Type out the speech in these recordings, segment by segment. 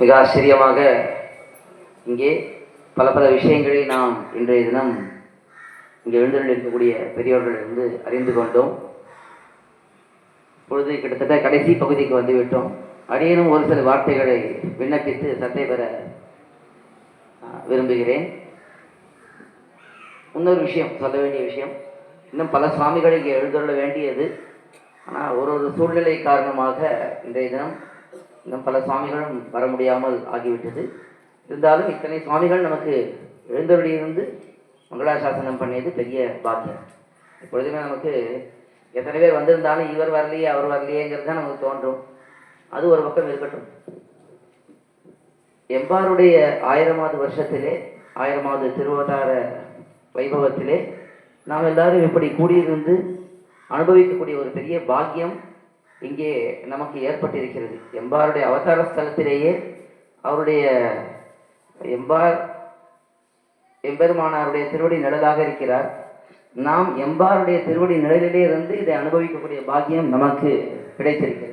மிக ஆச்சரியமாக இங்கே பல பல விஷயங்களை நாம் இன்றைய தினம் இங்கே எழுந்தருள் இருக்கக்கூடிய பெரியோர்களிலிருந்து அறிந்து கொண்டோம். பொழுது கிட்டத்தட்ட கடைசி பகுதிக்கு வந்துவிட்டோம். அடியேனும் ஒரு சில வார்த்தைகளை விண்ணப்பித்து சத்தை பெற விரும்புகிறேன். இன்னொரு விஷயம், சொல்ல வேண்டிய விஷயம், இன்னும் பல சுவாமிகளை இங்கே எழுந்தருள வேண்டியது. ஆனால் ஒரு சூழ்நிலை காரணமாக இன்றைய தினம் இன்னும் பல சுவாமிகளும் வர முடியாமல் ஆகிவிட்டது. இருந்தாலும் இத்தனை சுவாமிகள் நமக்கு எழுந்தருளியிருந்து மங்களாசாசனம் பண்ணியது பெரிய பாக்கியம். இப்பொழுதுமே நமக்கு எத்தனை பேர் வந்திருந்தாலும் இவர் வரலையே அவர் வரலையேங்கிறது தான் நமக்கு தோன்றும். அது ஒரு பக்கம் இருக்கட்டும். எம்பாருடைய 1000வது வருஷத்திலே 1000வது திருவதார வைபவத்திலே நாம் எல்லாரும் இப்படி கூடியிருந்து அனுபவிக்கக்கூடிய ஒரு பெரிய பாக்கியம் இங்கே நமக்கு ஏற்பட்டிருக்கிறது. எம்பாருடைய அவதார ஸ்தலத்திலேயே அவருடைய எம்பெருமானாருடைய திருவடி நிழலாக இருக்கிறார். நாம் எம்பாருடைய திருவடி நிழலிலே இருந்து இதை அனுபவிக்கக்கூடிய பாக்கியம் நமக்கு கிடைத்திருக்கிறது.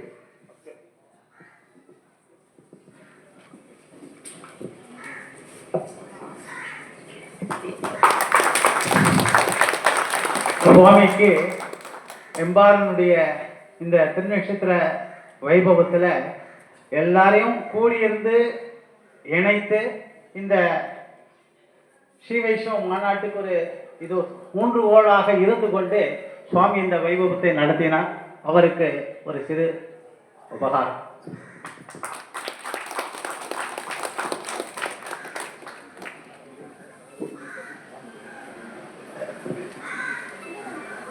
சுவாமிக்கு எம்பாரனுடைய இந்த திருநட்சத்திர வைபவத்தில் எல்லாரையும் கூடியிருந்து இணைத்து இந்த ஸ்ரீ வைஷ்ணவ மாநாட்டுக்கு ஒரு இது ஊன்றுகோலாக இருந்து கொண்டு சுவாமி இந்த வைபவத்தை நடத்தினார். அவருக்கு ஒரு சிறு உபகாரம்.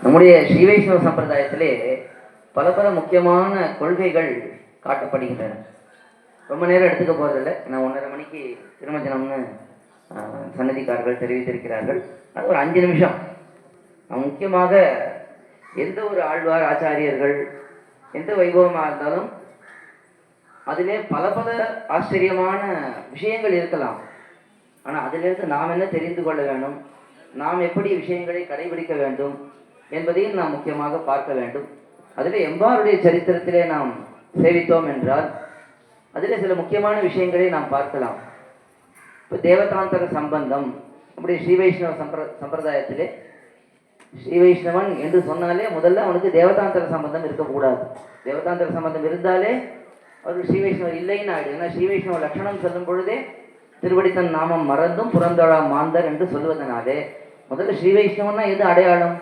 நம்முடைய ஸ்ரீ வைஷ்ணவ சம்பிரதாயத்திலே பல பல முக்கியமான கொள்கைகள் காட்டப்படுகின்றன. ரொம்ப நேரம் எடுத்துக்க போறதில்லை. நான் 1:30 மணிக்கு திருமஞ்சனம்னு சன்னதிக்காரர்கள் தெரிவித்திருக்கிறார்கள். அது ஒரு 5 நிமிஷம். முக்கியமாக எந்த ஒரு ஆழ்வார் ஆச்சாரியர்கள் எந்த வைபவமாக இருந்தாலும் அதிலே பல பல ஆச்சரியமான விஷயங்கள் இருக்கலாம். ஆனால் அதிலிருந்து நாம் என்ன தெரிந்து கொள்ள வேண்டும், நாம் எப்படி விஷயங்களை கடைபிடிக்க வேண்டும் என்பதையும் நாம் முக்கியமாக பார்க்க வேண்டும். அதில் எம்பாருடைய சரித்திரத்திலே நாம் சேவித்தோம் என்றால் அதில் சில முக்கியமான விஷயங்களை நாம் பார்க்கலாம். இப்போ தேவதாந்தர சம்பந்தம், அப்படி ஸ்ரீ வைஷ்ணவ சம்பிரதாயத்திலே ஸ்ரீ வைஷ்ணவன் என்று சொன்னாலே முதல்ல அவனுக்கு தேவதாந்தர சம்பந்தம் இருக்கக்கூடாது. தேவதாந்தர சம்பந்தம் இருந்தாலே அவருக்கு ஸ்ரீ வைஷ்ணவர் இல்லைன்னு ஆயிடுது. ஏன்னா ஸ்ரீ வைஷ்ணவ லட்சணம் சொல்லும் பொழுதே திருவடித்தன் நாமம் மறந்தும் புறந்தொழா மாந்தர் என்று சொல்வதனாலே முதல்ல ஸ்ரீ வைஷ்ணவன்னா எது அடையாளம்?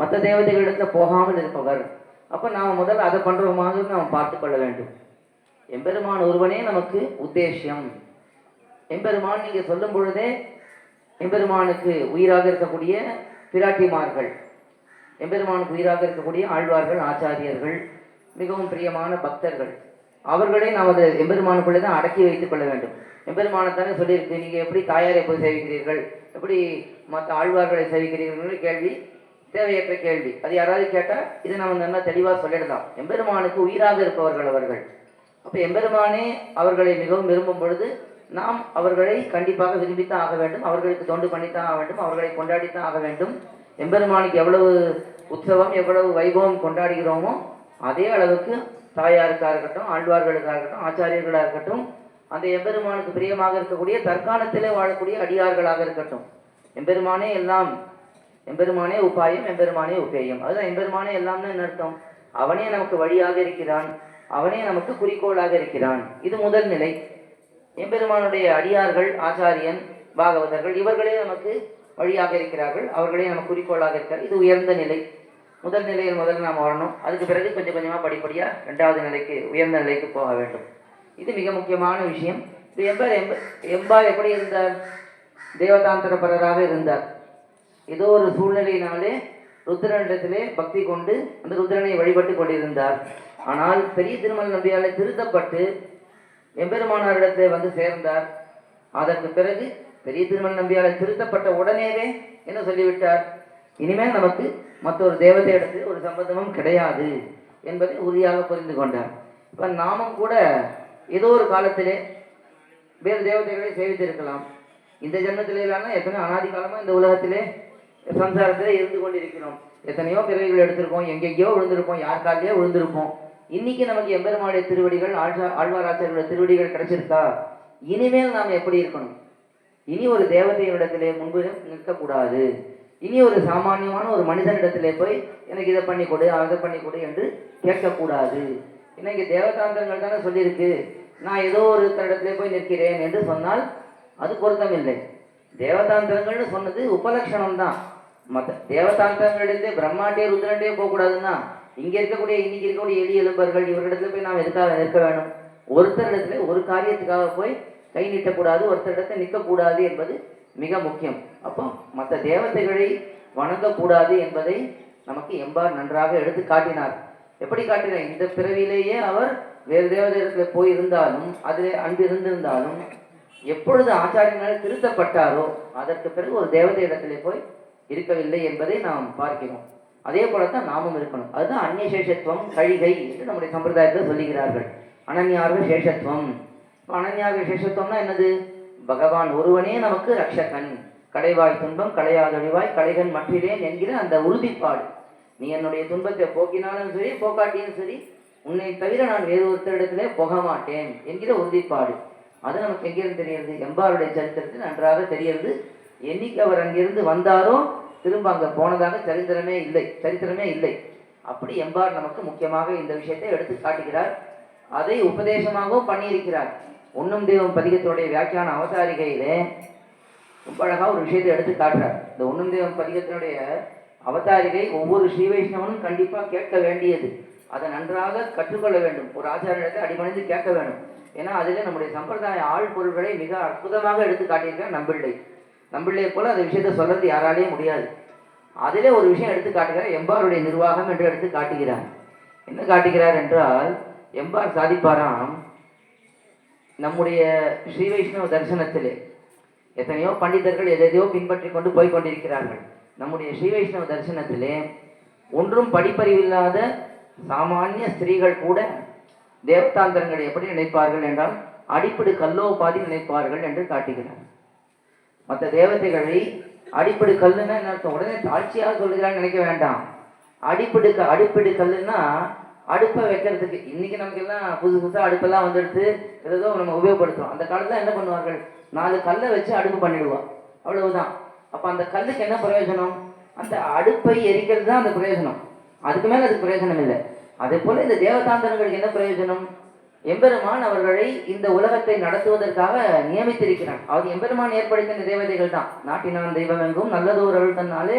மற்ற தேவதைகளிடத்தில் போகாமல் இருப்பவர். அப்போ நாம் முதல்ல அதை பண்ணுறோமாக நாம் பார்த்து கொள்ள வேண்டும். எம்பெருமான் ஒருவனே நமக்கு உத்தேசியம். எம்பெருமான் நீங்கள் சொல்லும் பொழுதே எம்பெருமானுக்கு உயிராக இருக்கக்கூடிய பிராட்டிமார்கள், எம்பெருமானுக்கு உயிராக இருக்கக்கூடிய ஆழ்வார்கள், ஆச்சாரியர்கள், மிகவும் பிரியமான பக்தர்கள், அவர்களை நாம் அதை எம்பெருமானுக்குள்ளே தான் அடக்கி வைத்துக் கொள்ள வேண்டும். எம்பெருமானத்தானே சொல்லியிருக்கு, நீங்கள் எப்படி தாயாரை போய் சேவிக்கிறீர்கள், எப்படி மற்ற ஆழ்வார்களை சேவிக்கிறீர்கள் கேள்வி தேவையற்ற கேள்வி. அது யாராவது கேட்டால் இதை நம்ம நல்லா தெளிவாக சொல்லிடலாம். எம்பெருமானுக்கு உயிராக இருப்பவர்கள் அவர்கள். அப்போ எம்பெருமானே அவர்களை மிகவும் விரும்பும் பொழுது நாம் அவர்களை கண்டிப்பாக விரும்பித்தான் ஆக வேண்டும். அவர்களுக்கு தொண்டு பண்ணித்தான் ஆக வேண்டும். அவர்களை கொண்டாடித்தான் ஆக வேண்டும். எம்பெருமானுக்கு எவ்வளவு உற்சவம் எவ்வளவு வைபவம் கொண்டாடுகிறோமோ அதே அளவுக்கு தாயாருக்காக இருக்கட்டும், ஆழ்வார்களுக்காக இருக்கட்டும், ஆச்சாரியர்களாக இருக்கட்டும், அந்த எம்பெருமானுக்கு பிரியமாக இருக்கக்கூடிய தற்காலத்திலே வாழக்கூடிய அடியார்களாக இருக்கட்டும், எம்பெருமானே எல்லாம், எம்பெருமானே உபாயம், எம்பெருமானே உபேயம். அதுதான் எம்பெருமானே எல்லாம்னு என்ன அர்த்தம்? அவனே நமக்கு வழியாக இருக்கிறான், அவனே நமக்கு குறிக்கோளாக இருக்கிறான். இது முதல் நிலை. எம்பெருமானுடைய அடியார்கள், ஆச்சாரியன், பாகவதர்கள் இவர்களே நமக்கு வழியாக இருக்கிறார்கள், அவர்களே நமக்கு குறிக்கோளாக இருக்கிறார். இது உயர்ந்த நிலை. முதல் நிலையில் முதல்ல நாம் வரணும். அதுக்கு பிறகு கொஞ்சம் கொஞ்சமாக படிப்படியாக 2வது நிலைக்கு, உயர்ந்த நிலைக்கு போக வேண்டும். இது மிக முக்கியமான விஷயம். இது எம்பார் எப்படி இருந்தார்? தேவதாந்தரபரராக இருந்தார். ஏதோ ஒரு சூழ்நிலையினாலே ருத்ரனிடத்திலே பக்தி கொண்டு அந்த ருத்ரனை வழிபட்டு கொண்டிருந்தார். ஆனால் பெரிய திருமல் நம்பியாலே திருத்தப்பட்டு எம்பெருமானாரிடத்திலே வந்து சேர்ந்தார். அதற்கு பிறகு பெரிய திருமல் நம்பியாலே திருத்தப்பட்ட உடனேவே என்ன சொல்லிவிட்டார்? இனிமேல் நமக்கு மற்றொரு தேவதையிடத்தில் ஒரு சம்பந்தமும் கிடையாது என்பதை உறுதியாக புரிந்து கொண்டார். இப்போ நாமும் கூட ஏதோ ஒரு காலத்திலே வேறு தேவதைகளை சேவித்திருக்கலாம். இந்த ஜென்மத்திலேயான எத்தனை அனாதி காலமாக இந்த உலகத்திலே சம்சாரத்திலே இருந்து கொண்டிருக்கிறோம். எத்தனையோ பிறவிகள் எடுத்திருக்கோம், எங்கெங்கேயோ விழுந்திருப்போம், யார் காலையோ விழுந்திருப்போம். இன்னைக்கு நமக்கு எம்பெருமானுடைய திருவடிகள் ஆழ்வாராச்சாரியோட திருவடிகள் கிடைச்சிருக்கா? இனிமேல் நாம் எப்படி இருக்கணும்? இனி ஒரு தேவதையிடத்திலே முன்பு நிற்கக்கூடாது. இனி ஒரு சாமானியமான ஒரு மனிதனிடத்திலே போய் எனக்கு இதை பண்ணி கொடு அதை பண்ணி கொடு என்று கேட்கக்கூடாது. இன்னைக்கு தேவதாந்திரங்கள் தானே சொல்லியிருக்கு. நான் ஏதோ ஒரு இடத்திலே போய் நிற்கிறேன் என்று சொன்னால் அது பொருத்தம் இல்லை. தேவதாந்திரங்கள்னு சொன்னது உபலட்சணம் தான். மற்ற தேவதாந்திரங்களிடத்தே பிரம்மாண்டே ருத்ரண்டே போகக்கூடாதுன்னா இன்னைக்கு இருக்கக்கூடிய எளிய எலும்பர்கள் இவர்களிடத்துல போய் நாம் எதுக்காக நிற்க வேணும்? ஒருத்தரிடத்துல ஒரு காரியத்துக்காக போய் கை நீட்டக்கூடாது, ஒருத்தரிடத்துல நிற்கக்கூடாது என்பது மிக முக்கியம். அப்போ மற்ற தேவதைகளை வணங்கக்கூடாது என்பதை நமக்கு எம்பார் நன்றாக எடுத்து காட்டினார். எப்படி காட்டினார்? இந்த பிறவிலேயே அவர் வேறு தேவதையிடத்துல போய் இருந்தாலும் அதிலே அன்பு இருந்திருந்தாலும் எப்பொழுது ஆச்சாரியனால் திருத்தப்பட்டாரோ அதற்கு பிறகு ஒரு தேவதை இடத்திலே போய் இருக்கவில்லை என்பதை நாம் பார்க்கிறோம். அதே போலத்தான் நாமும் இருக்கணும். அதுதான் அந்நியசேஷத்துவம் கழிகை என்று நம்முடைய சம்பிரதாயத்தில் சொல்லுகிறார்கள். அனன்யாக சேஷத்துவம். அனன்யாக சேஷத்துவம்னா என்னது? பகவான் ஒருவனே நமக்கு ரக்ஷகன், கடைவாய் துன்பம் களையாதொழிவாய் கலைகன் மற்றிலேன் என்கிற அந்த உறுதிப்பாடு. நீ என்னுடைய துன்பத்தை போக்கினாலும் சரி போக்காட்டியும் சரி உன்னை தவிர நான் வேறு ஒருத்தரிடத்திலே போக மாட்டேன் என்கிற உறுதிப்பாடு. அது நமக்கு எங்கிருந்து தெரிகிறது? எம்பாருடைய சரித்திரத்தில் நன்றாக தெரிகிறது. என்னைக்கு அவர் அங்கிருந்து வந்தாரோ திரும்ப அங்கே போனதாக சரித்திரமே இல்லை. அப்படி எம்பார் நமக்கு முக்கியமாக இந்த விஷயத்தை எடுத்து காட்டுகிறார். அதை உபதேசமாகவும் பண்ணியிருக்கிறார். ஒன்னும் தெய்வம் பதிகத்துடைய வியாக்கியான அவதாரிகையிலே ரொம்ப அழகாக ஒரு விஷயத்தை எடுத்து காட்டுறார். இந்த ஒன்னும் தெய்வம் பதிகத்தினுடைய அவதாரிகை ஒவ்வொரு ஸ்ரீ வைஷ்ணவனும் கண்டிப்பாக கேட்க வேண்டியது. அதை நன்றாக கற்றுக்கொள்ள வேண்டும். ஒரு ஆச்சாரியத்தை அடிபணிந்து கேட்க வேண்டும். ஏன்னா அதிலே நம்முடைய சம்பிரதாய ஆள் பொருள்களை மிக அற்புதமாக எடுத்து காட்டியிருக்கார் நம்பிள்ளையை போல அந்த விஷயத்தை சொல்றது யாராலேயும் முடியாது. அதிலே ஒரு விஷயம் எடுத்து காட்டுகிறார். எம்பாருடைய நிர்வாகம் என்று எடுத்து காட்டுகிறார். என்ன காட்டுகிறார் என்றால், எம்பார் சாதிப்பாராம், நம்முடைய ஸ்ரீ வைஷ்ணவ தரிசனத்திலே எத்தனையோ பண்டிதர்கள் எதையோ பின்பற்றி கொண்டு போய் கொண்டிருக்கிறார்கள். நம்முடைய ஸ்ரீ வைஷ்ணவ தரிசனத்திலே ஒன்றும் படிப்பறிவில்லாத சாமானிய ஸ்திரீகள் கூட தேவதாந்திரங்களை எப்படி நினைப்பார்கள் என்றால் அடிப்படை கல்லோபாதி நினைப்பார்கள் என்று காட்டுகிறார். மற்ற தேவதைகளை அடிப்படை கல்லுன்னா என்ன அர்த்தம்? உடனே தாழ்ச்சியாக சொல்லுகிறான்னு நினைக்க வேண்டாம். அடிப்படை கல்லுன்னா அடுப்பை வைக்கிறதுக்கு. இன்னைக்கு நமக்கு எல்லாம் புதுசாக அடுப்பெல்லாம் வந்துடுத்து ஏதோ நம்ம உபயோகப்படுத்துறோம். அந்த காலத்துல என்ன பண்ணுவார்கள்? 4 கல்லை வச்சு அடுப்பு பண்ணிடுவா, அவ்வளவுதான். அப்ப அந்த கல்லுக்கு என்ன பிரயோஜனம்? அந்த அடுப்பை எரிக்கிறது தான் அந்த பிரயோஜனம். அதுக்கு மேல அதுக்கு பிரயோஜனம் இல்லை. அதே போல இந்த தேவதாந்தரங்களுக்கு என்ன பிரயோஜனம்? எம்பெருமான் அவர்களை இந்த உலகத்தை நடத்துவதற்காக நியமித்திருக்கிறான். அவர் எம்பெருமான் ஏற்படுத்தின தேவதைகள் தான். நாட்டினான் தெய்வம் எங்கும் நல்லதோர் அருள் தன்னாலே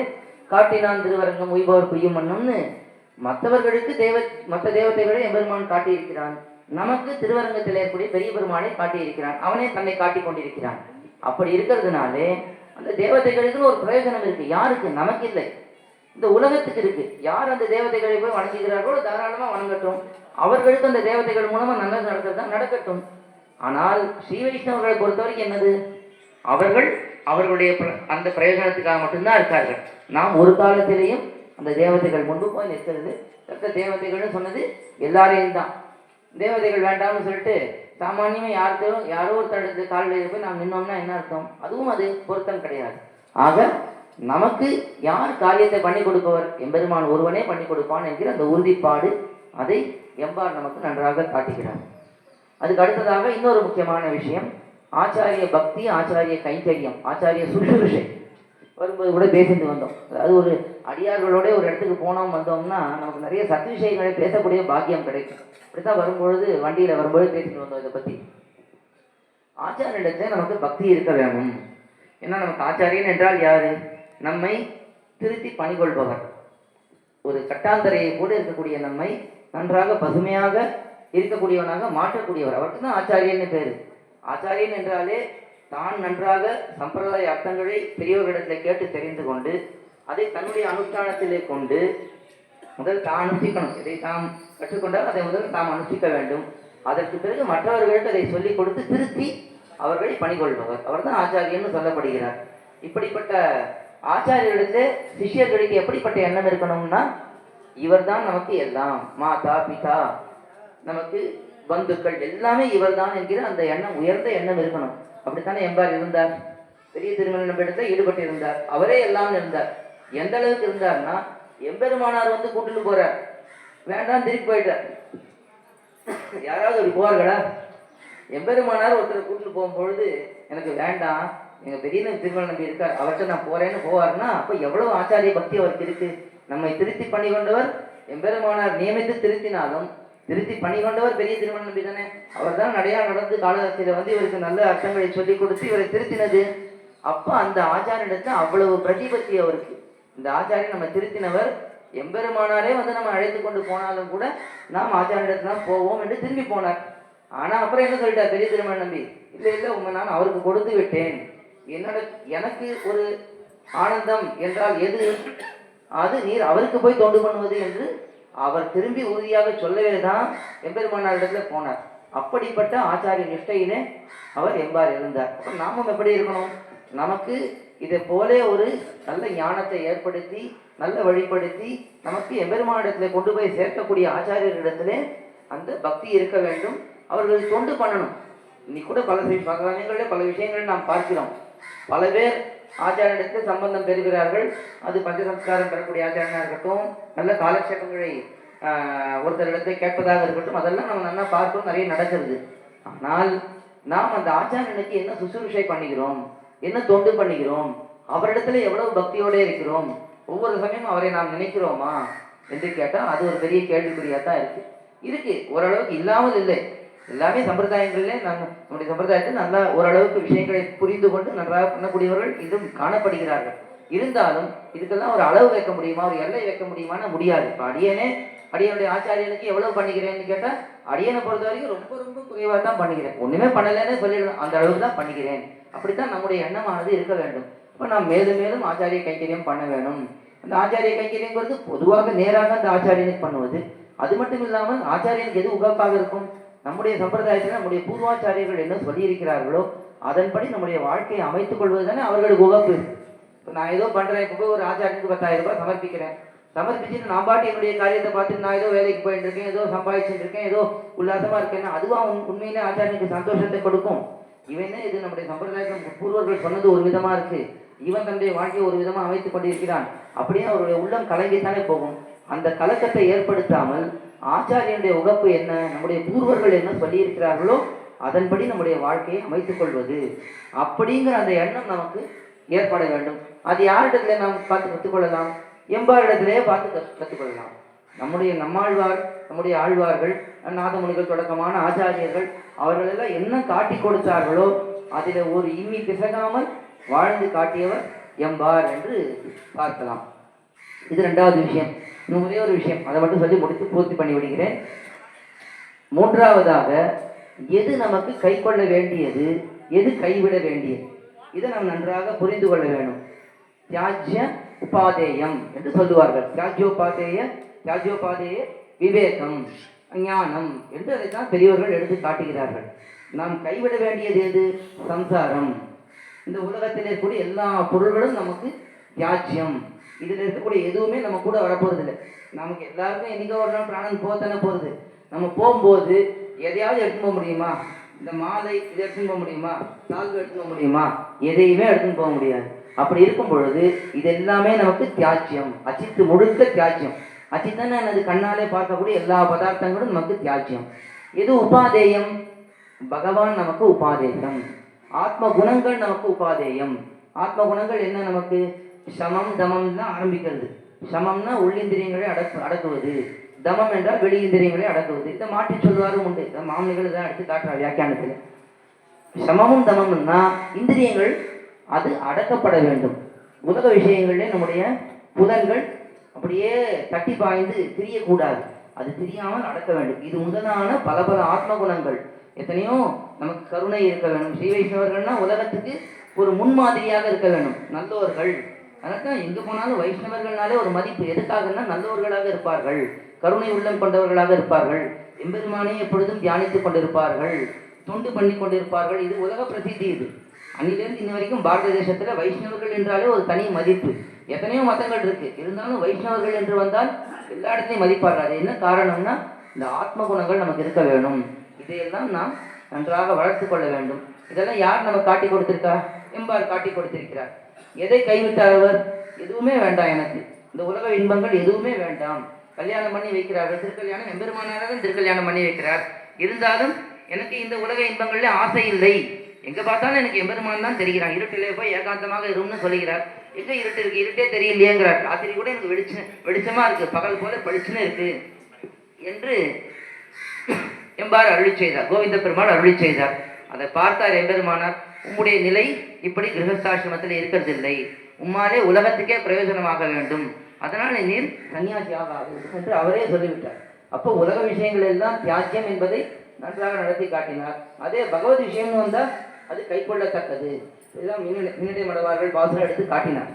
காட்டினான் திருவரங்கம் உய்பவர் குய்யும் மண்ணும்னு மற்றவர்களுக்கு மற்ற தேவதைகளை எம்பெருமான் காட்டியிருக்கிறான். நமக்கு திருவரங்கத்தில் ஏற்படைய பெரிய பெருமானை காட்டியிருக்கிறான். அவனே தன்னை காட்டி கொண்டிருக்கிறான். அப்படி இருக்கிறதுனாலே அந்த தேவதைகளுக்கு ஒரு பிரயோஜனம் இருக்கு. யாருக்கு? நமக்கு இல்லை, இந்த உலகத்துக்கு இருக்கு. யார் அந்த தேவதைகளை போய் வணங்குகிறார்களோ தாராளமா வணங்கட்டும். அவர்களுக்கு அந்த தேவதைகள் மூலமா நல்லது நடக்கிறதா நடக்கட்டும். ஆனால் ஸ்ரீ வைஷ்ணவர்களை பொறுத்தவரைக்கும் என்னது? அவர்களுடைய அந்த பிரயோஜனத்துக்காக மட்டும்தான் இருக்கார்கள். நாம் ஒரு காலத்திலேயும் அந்த தேவதைகள் முன்பு போய் நிற்கிறது. தேவதைகள்னு சொன்னது எல்லாரையும் தான். தேவதைகள் வேண்டாம்னு சொல்லிட்டு சாமானியமா யாரோ ஒரு தடுத்து காலில் போய் நாம் நின்னோம்னா என்ன அர்த்தம்? அதுவும் அது பொருத்தம் கிடையாது. ஆக நமக்கு யார் காரியத்தை பண்ணி கொடுப்பவர்? எம்பெருமான் ஒருவனே பண்ணி கொடுப்பான் என்கிற அந்த உறுதிப்பாடு, அதை எம்பார் நமக்கு நன்றாக காட்டுகிறார். அதுக்கு அடுத்ததாக இன்னொரு முக்கியமான விஷயம், ஆச்சாரிய பக்தி, ஆச்சாரிய கைங்கரியம், ஆச்சாரிய சுஷ்ரூஷை வரும்போது கூட பேசிட்டு வந்தோம். அதாவது ஒரு அடியார்களோட ஒரு இடத்துக்கு வந்தோம்னா நமக்கு நிறைய சத்விஷயங்களை பேசக்கூடிய பாக்கியம் கிடைக்கும். இப்படித்தான் வரும்பொழுது வண்டியில வரும்போது பேசிட்டு வந்தோம் இதை பத்தி. ஆச்சாரியனிடத்தில் நமக்கு பக்தி இருக்க வேணும். ஏன்னா நமக்கு ஆச்சாரியன் என்றால் யாரு? நம்மை திருத்தி பணிகொள்பவர். ஒரு கட்டாந்தரையை கூட இருக்கக்கூடிய நம்மை நன்றாக பசுமையாக இருக்கக்கூடியவனாக மாற்றக்கூடியவர். அவருக்கு தான் ஆச்சாரியன்னு பேரு. ஆச்சாரியன் என்றாலே தான் நன்றாக சம்பிரதாய அர்த்தங்களை பெரியவர்களிடத்தில் கேட்டு தெரிந்து கொண்டு அதை தன்னுடைய அனுஷ்டானத்திலே கொண்டு முதல் தான் அனுஷ்டிக்கணும். இதை தாம் கற்றுக்கொண்டால் அதை முதல் தாம் அனுஷ்டிக்க வேண்டும். அதற்கு பிறகு மற்றவர்களுக்கு அதை சொல்லிக் கொடுத்து திருத்தி அவர்களை பணிகொள்பவர். அவர் தான் ஆச்சாரியன்னு சொல்லப்படுகிறார். இப்படிப்பட்ட ஆச்சாரியர்களுக்கு சிஷ்யர்களுக்கு எப்படிப்பட்ட எண்ணம் இருக்கணும்னா, இவர் தான் நமக்கு எல்லாம், மாதா பிதா நமக்கு பந்துக்கள் எல்லாமே இவர் தான் என்கிற அந்த எண்ணம், உயர்ந்த எண்ணம் இருக்கணும். அப்படித்தானே எம்பார் இருந்தார். பெரிய திருமண நம்பிடத்தில் ஈடுபட்டு இருந்தார். அவரே எல்லாம் இருந்தார். எந்த அளவுக்கு இருந்தார்னா, எம்பெருமானார் கூட்டுட்டு போறார், வேண்டாம் திருப்பி போயிட்டார். யாராவது அப்படி போவார்களா? எம்பெருமானார் ஒருத்தரை கூட்டிட்டு போகும்பொழுது எனக்கு வேண்டாம், எங்க பெரிய திருமணம் நம்பி இருக்கார், அவர்கிட்ட நான் போறேன்னு போவார்னா அப்ப எவ்வளவு ஆச்சாரிய பக்தி அவருக்கு இருக்கு. நம்மை திருத்தி பண்ணி கொண்டவர் எம்பெருமானார் நியமித்து திருத்தினாலும் திருத்தி பண்ணி கொண்டவர் பெரிய திருமணம் நம்பி தானே. அவர் தான் நடையா நடந்து காலகட்டத்தில் வந்து இவருக்கு நல்ல அர்த்தங்களை சொல்லிக் கொடுத்து இவரை திருத்தினது. அப்ப அந்த ஆச்சாரியத்தை அவ்வளவு பிரதிபத்தி அவருக்கு. இந்த ஆச்சாரியன் நம்ம திருத்தினவர், எம்பெருமானாரே வந்து நம்ம அழைத்து கொண்டு போனாலும் கூட நாம் ஆச்சாரியத்துல தான் போவோம் என்று திரும்பி போனார். ஆனா அப்புறம் என்ன சொல்லிட்டார் பெரிய திருமணம் நம்பி, இல்ல உங்க நான் அவருக்கு கொடுத்து விட்டேன். என்னோட எனக்கு ஒரு ஆனந்தம் என்றால் எது, அது நீர் அவருக்கு போய் தொண்டு பண்ணுவது என்று அவர் திரும்பி உறுதியாக சொல்லவே தான் எம்பெருமானாரிடத்துல போனார். அப்படிப்பட்ட ஆச்சாரிய நிஷ்டையிலே அவர் எம்பார் இருந்தார். அப்ப நாமும் எப்படி இருக்கணும்? நமக்கு இதை போல ஒரு நல்ல ஞானத்தை ஏற்படுத்தி நல்ல வழிப்படுத்தி நமக்கு எம்பெருமானிடத்துல கொண்டு போய் சேர்க்கக்கூடிய ஆச்சாரியர்களிடத்திலே அந்த பக்தி இருக்க வேண்டும். அவர்கள் தொண்டு பண்ணணும். இன்னைக்கு கூட பல சமயங்களில் பல விஷயங்கள் நாம் பார்க்கிறோம். பல பேர் ஆச்சாரியத்தை சம்பந்தம் பெறுகிறார்கள். அது பஞ்சசம்ஸ்காரம் பெறக்கூடிய ஆச்சாரனாக இருக்கட்டும், நல்ல காலக்ஷேபங்களை ஒருத்தரிடத்தை கேட்பதாக இருக்கட்டும், அதெல்லாம் நம்ம நல்லா பார்க்கிறோம், நிறைய நடக்கிறது. ஆனால் நாம் அந்த ஆச்சாரியனுக்கு என்ன சுசுரூஷை பண்ணுகிறோம், என்ன தொண்டு பண்ணுகிறோம், அவரிடத்துல எவ்வளவு பக்தியோட இருக்கிறோம், ஒவ்வொரு சமயம் அவரை நாம் நினைக்கிறோமா என்று கேட்டால் அது ஒரு பெரிய கேள்விக்குறியா தான் இருக்கு. ஓரளவுக்கு இல்லாமல் இல்லை. எல்லாமே சம்பிரதாயங்களிலே நம்முடைய சம்பிரதாயத்தில் நல்லா ஓரளவுக்கு விஷயங்களை புரிந்து கொண்டு நன்றாக பண்ணக்கூடியவர்கள் இதுவும் காணப்படுகிறார்கள். இருந்தாலும் இதுக்கெல்லாம் ஒரு அளவு வைக்க முடியுமா, ஒரு எல்லை வைக்க முடியுமான்னு முடியாது. இப்போ அடியனுடைய ஆச்சாரியனுக்கு எவ்வளவு பண்ணிக்கிறேன்னு கேட்டால் அடியனை பொறுத்த வரைக்கும் ரொம்ப ரொம்ப குறைவாக தான் பண்ணிக்கிறேன். ஒன்றுமே பண்ணலைன்னு சொல்லிடலாம், அந்த அளவுக்கு தான் பண்ணிக்கிறேன். அப்படித்தான் நம்முடைய எண்ணமானது இருக்க வேண்டும். இப்போ நாம் மேலும் மேலும் ஆச்சாரிய கைங்கரியம் பண்ண வேணும். அந்த ஆச்சாரிய கைங்கரியங்கிறது பொதுவாக நேராக அந்த ஆச்சாரியனுக்கு பண்ணுவது. அது மட்டும் இல்லாமல் ஆச்சாரியனுக்கு எது உகப்பாக இருக்கும், நம்முடைய சம்பிரதாயத்தில் நம்முடைய பூர்வாச்சாரியர்கள் என்ன சொல்லியிருக்கிறார்களோ அதன்படி நம்முடைய வாழ்க்கையை அமைத்துக் கொள்வது தானே அவர்களுக்கு உகப்பு. இப்போ நான் ஏதோ பண்றேன், இப்போ ஒரு ஆச்சாரியனுக்கு 10,000 ரூபாய் சமர்ப்பிக்கிறேன், சமர்ப்பிச்சுட்டு நான் பாட்டு என்னுடைய காரியத்தை பார்த்துட்டு நான் ஏதோ வேலைக்கு போயிட்டு இருக்கேன், ஏதோ சம்பாதிச்சுட்டு இருக்கேன், ஏதோ உல்லாசமா இருக்கேன்னா அதுவா உண்மையிலே ஆச்சாரியனுக்கு சந்தோஷத்தை கொடுக்கும்? இவனே இது நம்முடைய சம்பிரதாயத்தில் பூர்வர்கள் சொன்னது ஒரு விதமா இருக்கு, இவன் தன்னுடைய வாழ்க்கையை ஒரு விதமா அமைத்துக் கொண்டிருக்கிறான், அப்படியே அவருடைய உள்ளம் கலங்கித்தானே போகும். அந்த கலக்கத்தை ஏற்படுத்தாமல் ஆச்சாரியனுடைய உகப்பு என்ன, நம்முடைய பூர்வர்கள் என்ன சொல்லியிருக்கிறார்களோ அதன்படி நம்முடைய வாழ்க்கையை அமைத்துக் கொள்வது, அப்படிங்கிற அந்த எண்ணம் நமக்கு ஏற்பட வேண்டும். அது யாரிடத்துல நாம் பார்த்து கற்றுக்கொள்ளலாம்? எம்பாரிடத்திலேயே பார்த்து கற்றுக்கொள்ளலாம். நம்மாழ்வார், நம்முடைய ஆழ்வார்கள், நாதமுனிகள் தொடக்கமான ஆச்சாரியர்கள் அவர்களெல்லாம் என்ன காட்டி கொடுத்தார்களோ அதில் ஒரு இம்மி பிசகாமல் வாழ்ந்து காட்டியவர் எம்பார் என்று பார்க்கலாம். இது 2வது விஷயம். இன்னும் ஒரே ஒரு விஷயம், அதை மட்டும் சொல்லி முடித்து பூர்த்தி பண்ணி விடுகிறேன். 3வதாக எது நமக்கு கை கொள்ள வேண்டியது, எது கைவிட வேண்டியது, இதை நாம் நன்றாக புரிந்து கொள்ள வேண்டும். தியாஜ்ய உபாதேயம் என்று சொல்லுவார்கள். தியாஜ்யோபாதேய விவேகம் ஞானம் என்று அதைத்தான் பெரியவர்கள் எடுத்து காட்டுகிறார்கள். நாம் கைவிட வேண்டியது எது? சம்சாரம். இந்த உலகத்தில் இருக்கக்கூடிய எல்லா பொருள்களும் நமக்கு தியாஜ்யம். இதில் இருக்கக்கூடிய எதுவுமே நம்ம கூட வரப்போறது இல்லை. நமக்கு எல்லாருக்கும் என்னைக்கோ ஒரு நாள் பிராணன் போத்தானே போகிறது. நம்ம போகும்போது எதையாவது எடுத்துன்னு போக முடியுமா? இந்த மாலை இதை எடுத்துன்னு போக முடியுமா? சால்வை எடுத்துன்னு போக முடியுமா? எதையுமே எடுத்துன்னு போக முடியாது. அப்படி இருக்கும் பொழுது இது எல்லாமே நமக்கு தியாஜ்யம். அச்சித்து முழுக்க தியாஜ்யம். அச்சித்தானே எனது கண்ணாலே பார்க்கக்கூடிய எல்லா பதார்த்தங்களும் நமக்கு தியாஜ்யம். எது உபாதேயம்? பகவான் நமக்கு உபாதேயம். ஆத்ம குணங்கள் நமக்கு உபாதேயம். ஆத்ம குணங்கள் என்ன? நமக்கு சமம் தமம் தான் ஆரம்பிக்கிறது. சமம்னா உள்ளிந்திரியங்களை அடக்குவது, தமம் என்றால் வெளி இந்திரியங்களை அடக்குவது. இதை மாற்றி சொல்வாரும் உண்டு. மாமனிகள் தான் எடுத்து காட்டுறார் வியாக்கியானத்தில். சமமும் தமம்னா இந்திரியங்கள் அது அடக்கப்பட வேண்டும். உலக விஷயங்களே நம்முடைய புலன்கள் அப்படியே தட்டி பாய்ந்து திரியக்கூடாது, அது தெரியாமல் அடக்க வேண்டும். இது முதலான பல பல ஆத்ம குணங்கள். எத்தனையோ நமக்கு கருணை இருக்க வேண்டும். ஸ்ரீ வைஷ்ணவர்கள்னா உலகத்துக்கு ஒரு முன்மாதிரியாக இருக்க வேண்டும், நல்லோர்கள். அதனால்தான் எங்கே போனாலும் வைஷ்ணவர்கள்னாலே ஒரு மதிப்பு. எதுக்காகனா நல்லவர்களாக இருப்பார்கள், கருணை உள்ளம் கொண்டவர்களாக இருப்பார்கள், எம்பெருமானே எப்பொழுதும் தியானித்துக் கொண்டிருப்பார்கள், தொண்டு பண்ணி கொண்டிருப்பார்கள். இது உலக பிரசித்தி. இது அன்னிலிருந்து இன்ன வரைக்கும் பாரத தேசத்துல வைஷ்ணவர்கள் என்றாலே ஒரு தனி மதிப்பு. எத்தனையோ மதங்கள் இருக்கு, இருந்தாலும் வைஷ்ணவர்கள் என்று வந்தால் எல்லா இடத்தையும் மதிப்பார்கள். அது என்ன காரணம்னா இந்த ஆத்ம குணங்கள் நமக்கு இருக்க வேணும். இதையெல்லாம் நாம் நன்றாக வளர்த்து கொள்ள வேண்டும். இதெல்லாம் யார் நமக்கு காட்டி கொடுத்திருக்கா? எம்பார் காட்டி கொடுத்திருக்கிறார். எதை கைவிட்டார் அவர்? எதுவுமே வேண்டாம் எனக்கு, இந்த உலக இன்பங்கள் எதுவுமே வேண்டாம். கல்யாணம் பண்ணி வைக்கிறார்கள், திருக்கல்யாணம் எம்பெருமானாரன் திருக்கல்யாணம் பண்ணி வைக்கிறார். இருந்தாலும் எனக்கு இந்த உலக இன்பங்களில் ஆசை இல்லை. எங்க பார்த்தாலும் எனக்கு எம்பெருமான் தான் தெரிகிறான். இருட்டிலே போய் ஏகாந்தமாக இரும்னு சொல்லுகிறார். எங்க இருட்டு இருக்கு, இருட்டே தெரியலையேங்கிறார். ராத்திரி கூட எனக்கு வெளிச்சமா இருக்கு, பகல் போல பளிச்சுன்னு இருக்கு என்று எம்பார் அருளி செய்தார். கோவிந்த பெருமாள் அருளி செய்தார். அதை பார்த்தார் எம்பெருமானார். உம்முடைய நிலை இப்படி கிரகஸ்தாசிரமத்தில் இருக்கிறது இல்லை, உம்மாலே உலகத்துக்கே பிரயோஜனமாக வேண்டும், அதனால் நீர் சன்னியாசியாக ஆகும் என்று அவரே சொல்லிவிட்டார். அப்போ உலக விஷயங்கள் எல்லாம் தியாஜ்யம் என்பதை நன்றாக நடத்தி காட்டினார். அதே பகவத் விஷயம்னு வந்தால் அது கை கொள்ளத்தக்கது. இதுதான் மின்னிடை மடவார்கள் பாசுரம் எடுத்து காட்டினார்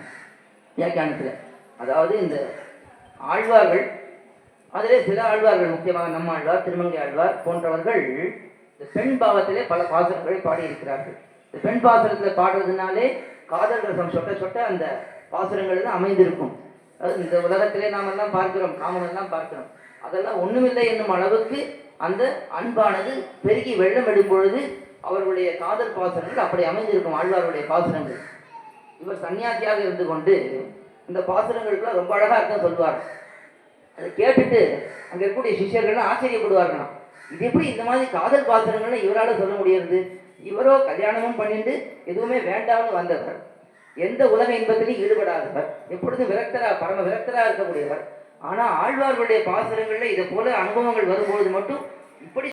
வியாக்கியானத்தில். அதாவது இந்த ஆழ்வார்கள், அதிலே சில ஆழ்வார்கள், முக்கியமாக நம்ம ஆழ்வார், திருமங்கை ஆழ்வார் போன்றவர்கள் இந்த பெண் பாவத்திலே பல பாசுரங்களை பாடியிருக்கிறார்கள். இந்த பெண் பாசுரத்தில் பாடுறதுனாலே காதல் ரசம் சொட்ட சொட்ட அந்த பாசுரங்கள் தான் அமைந்திருக்கும். அது இந்த உலகத்திலே நாம் எல்லாம் பார்க்கிறோம், காமம் எல்லாம் பார்க்கிறோம், அதெல்லாம் ஒண்ணுமில்லை என்னும் அளவுக்கு அந்த அன்பானது பெருகி வெள்ளம் விடும் பொழுது அவர்களுடைய காதல் பாசுரங்கள் அப்படி அமைந்திருக்கும் ஆழ்வாருடைய பாசுரங்கள். இவர் சன்னியாசியாக இருந்து கொண்டு இந்த பாசுரங்களுக்குலாம் ரொம்ப அழகா அர்த்தம் சொல்லுவார். அதை கேட்டுட்டு அங்க இருக்கக்கூடிய சிஷ்யர்கள்லாம் ஆச்சரியப்படுவார்களாம். இது எப்படி இந்த மாதிரி காதல் பாசுரங்கள்னு இவரால் சொல்ல முடியாது? இவரோ கல்யாணமும் பண்ணிட்டு எதுவுமே வேண்டாம்னு வந்தவர், எந்த உலக இன்பத்திலையும் ஈடுபடாதவர், எப்பொழுதும் பரம விரக்தரா இருக்கக்கூடியவர். ஆனா ஆழ்வார்களுடைய பாசுரங்கள்ல இதை போல அனுபவங்கள் வரும்பொழுது மட்டும் இப்படி